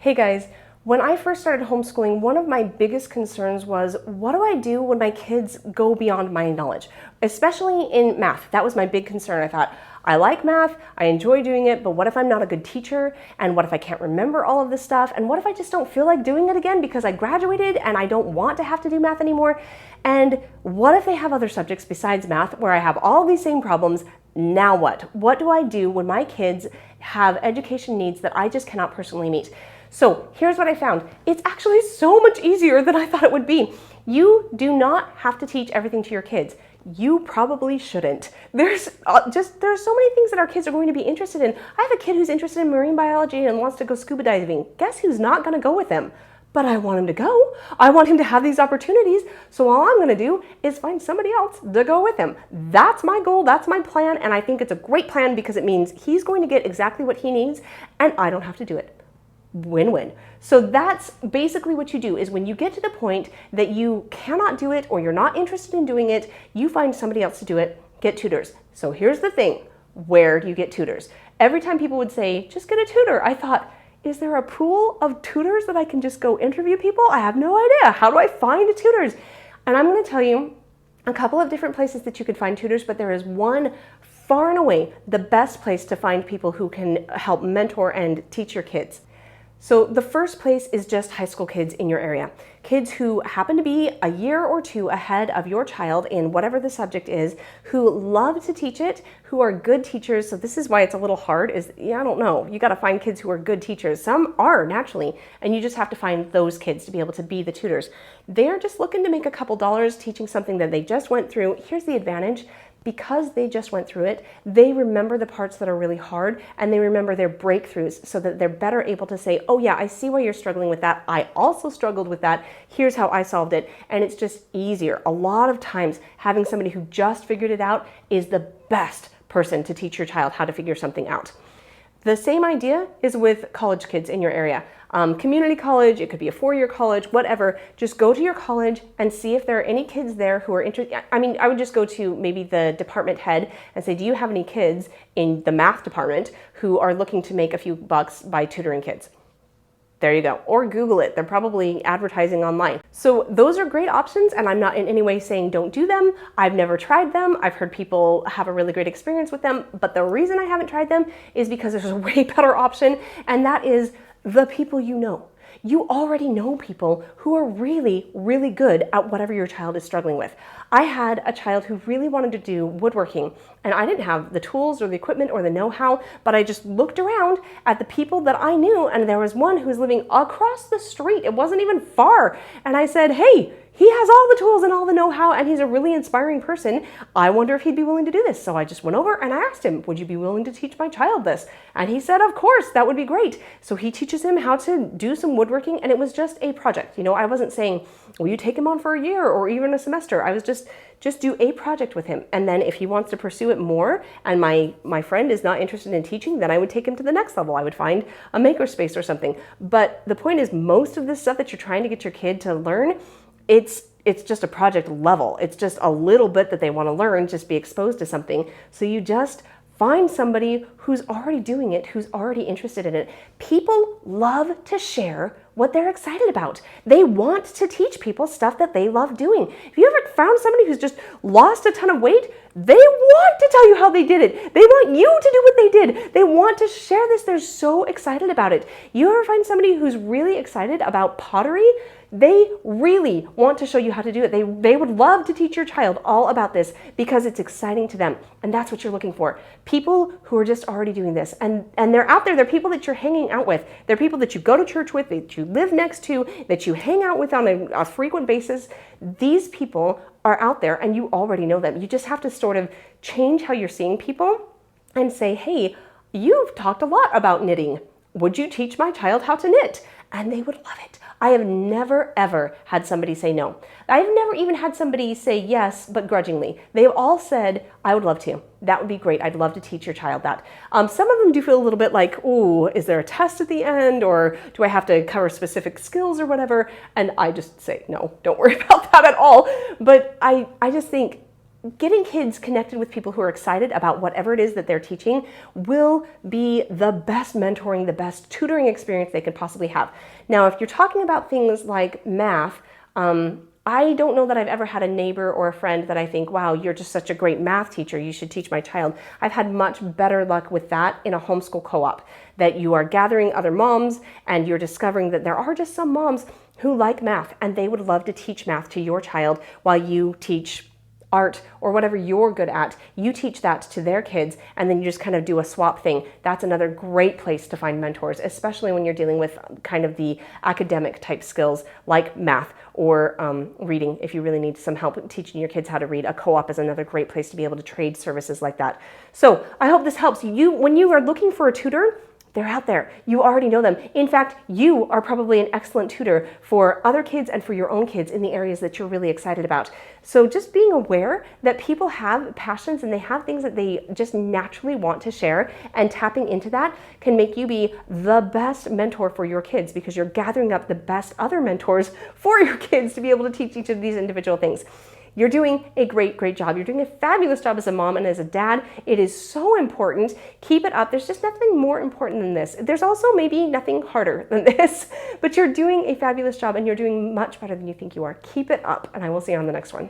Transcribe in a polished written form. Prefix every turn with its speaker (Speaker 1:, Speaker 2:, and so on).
Speaker 1: Hey guys, when I first started homeschooling, one of my biggest concerns was, what do I do when my kids go beyond my knowledge? Especially in math. That was my big concern. I thought, I like math, I enjoy doing it, but what if I'm not a good teacher? And what if I can't remember all of this stuff? And what if I just don't feel like doing it again because I graduated and I don't want to have to do math anymore? And what if they have other subjects besides math where I have all these same problems? Now what? What do I do when my kids have education needs that I just cannot personally meet? So here's what I found. It's actually so much easier than I thought it would be. You do not have to teach everything to your kids. You probably shouldn't. There's so many things that our kids are going to be interested in. I have a kid who's interested in marine biology and wants to go scuba diving. Guess who's not going to go with him? But I want him to go. I want him to have these opportunities. So all I'm going to do is find somebody else to go with him. That's my goal. That's my plan. And I think it's a great plan because it means he's going to get exactly what he needs and I don't have to do it. Win-win. So that's basically what you do, is when you get to the point that you cannot do it or you're not interested in doing it, you find somebody else to do it, get tutors. So here's the thing, where do you get tutors? Every time people would say, just get a tutor, I thought, is there a pool of tutors that I can just go interview people? I have no idea. How do I find tutors? And I'm going to tell you a couple of different places that you could find tutors, but there is one far and away the best place to find people who can help mentor and teach your kids. So the first place is just high school kids in your area. Kids who happen to be a year or two ahead of your child in whatever the subject is, who love to teach it, who are good teachers. So this is why it's a little hard is, I don't know, you got to find kids who are good teachers. Some are naturally, and you just have to find those kids to be able to be the tutors. They're just looking to make a couple dollars teaching something that they just went through. Here's the advantage. Because they just went through it, they remember the parts that are really hard and they remember their breakthroughs so that they're better able to say, oh yeah, I see why you're struggling with that. I also struggled with that. Here's how I solved it. And it's just easier. A lot of times having somebody who just figured it out is the best person to teach your child how to figure something out. The same idea is with college kids in your area. Community college, it could be a four-year college, whatever. Just go to your college and see if there are any kids there who are interested. I would just go to maybe the department head and say, do you have any kids in the math department who are looking to make a few bucks by tutoring kids? There you go. Or Google it. They're probably advertising online. So those are great options, and I'm not in any way saying don't do them. I've never tried them. I've heard people have a really great experience with them, but the reason I haven't tried them is because there's a way better option, and that is the people you know. You already know people who are really, really good at whatever your child is struggling with. I had a child who really wanted to do woodworking, and I didn't have the tools or the equipment or the know-how, but I just looked around at the people that I knew, and there was one who was living across the street. It wasn't even far. And I said, hey, he has all the tools and all the know-how, and he's a really inspiring person. I wonder if he'd be willing to do this. So I just went over and I asked him, would you be willing to teach my child this? And he said, of course, that would be great. So he teaches him how to do some woodworking, and it was just a project. You know, I wasn't saying, will you take him on for a year or even a semester? I was just do a project with him. And then if he wants to pursue it more and my friend is not interested in teaching, then I would take him to the next level. I would find a makerspace or something. But the point is, most of this stuff that you're trying to get your kid to learn, it's just a project level. It's just a little bit that they want to learn, just be exposed to something. So you just find somebody who's already doing it, who's already interested in it. People love to share what they're excited about. They want to teach people stuff that they love doing. If you ever found somebody who's just lost a ton of weight, they want to tell you how they did it. They want you to do what they did. They want to share this. They're so excited about it. You ever find somebody who's really excited about pottery? They really want to show you how to do it. They would love to teach your child all about this because it's exciting to them. And that's what you're looking for. People who are just already doing this. And they're out there. They're people that you're hanging out with. They're people that you go to church with, that you live next to, that you hang out with on a frequent basis. These people are out there and you already know them. You just have to sort of change how you're seeing people and say, hey, you've talked a lot about knitting. Would you teach my child how to knit? And they would love it. I have never, ever had somebody say no. I've never even had somebody say yes, but grudgingly. They've all said, I would love to. That would be great. I'd love to teach your child that. Some of them do feel a little bit like, ooh, is there a test at the end? Or do I have to cover specific skills or whatever? And I just say, no, don't worry about that at all. But I just think getting kids connected with people who are excited about whatever it is that they're teaching will be the best mentoring, the best tutoring experience they could possibly have. Now, if you're talking about things like math, I don't know that I've ever had a neighbor or a friend that I think, wow, you're just such a great math teacher, you should teach my child. I've had much better luck with that in a homeschool co-op, that you are gathering other moms and you're discovering that there are just some moms who like math and they would love to teach math to your child while you teach art or whatever you're good at. You teach that to their kids and then you just kind of do a swap thing. That's another great place to find mentors, especially when you're dealing with kind of the academic type skills like math or reading. If you really need some help teaching your kids how to read, a co-op is another great place to be able to trade services like that. So I hope this helps you. When you are looking for a tutor, they're out there. You already know them. In fact, you are probably an excellent tutor for other kids and for your own kids in the areas that you're really excited about. So just being aware that people have passions and they have things that they just naturally want to share, and tapping into that can make you be the best mentor for your kids because you're gathering up the best other mentors for your kids to be able to teach each of these individual things. You're doing a great, great job. You're doing a fabulous job as a mom and as a dad. It is so important. Keep it up. There's just nothing more important than this. There's also maybe nothing harder than this, but you're doing a fabulous job and you're doing much better than you think you are. Keep it up, and I will see you on the next one.